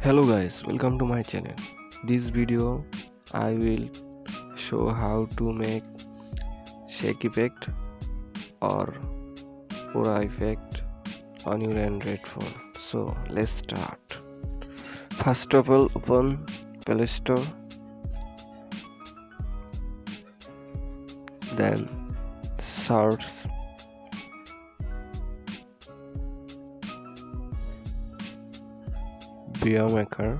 Hello guys, welcome to my channel. This video I will show how to make shake effect or aura effect on your Android phone. So let's start. First of all, open Play Store, then search Maker,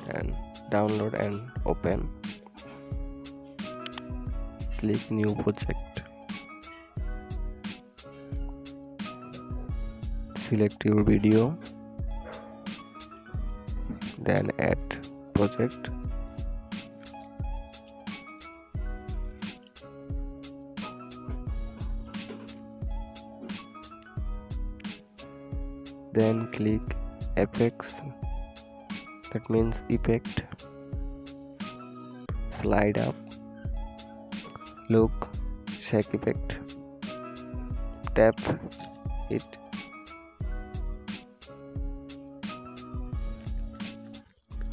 and download and open. Click new project, select your video, then add project. Then click effects, that means effect, slide up, look, shake effect, tap it,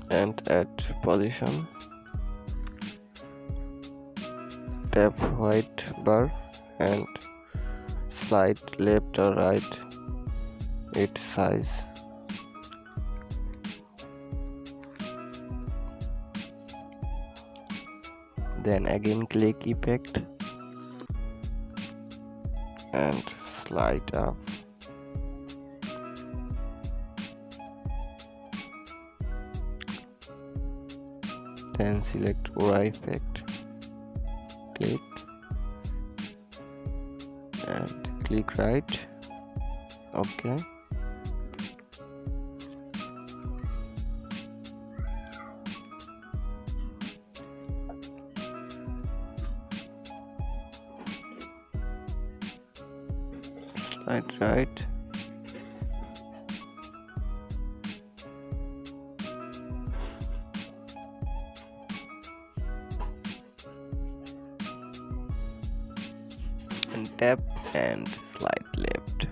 and add position, tap white bar and slide left or right its size. Then again click effect and slide up. Then select aura effect, click and click right. Okay. Slide right. And tap and slide left.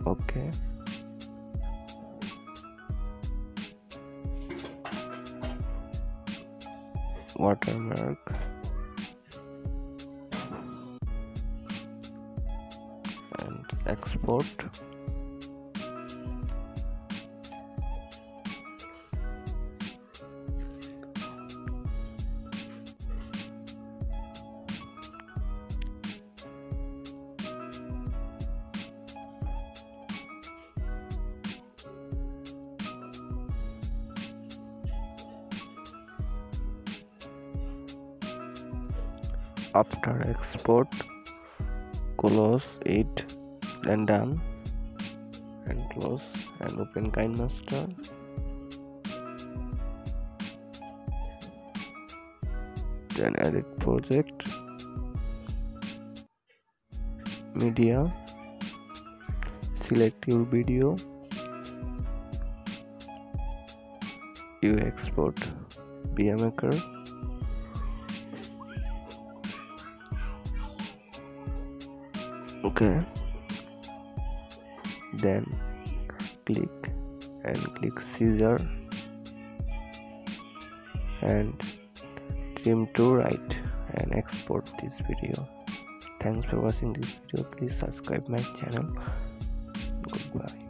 Okay. Watermark and export. After export, close it, then done, and close and open KineMaster. Then edit project, media, select your video, you export Maker. Okay, then click scissor and trim to right and export this video. Thanks for watching this video. Please subscribe my channel. Goodbye.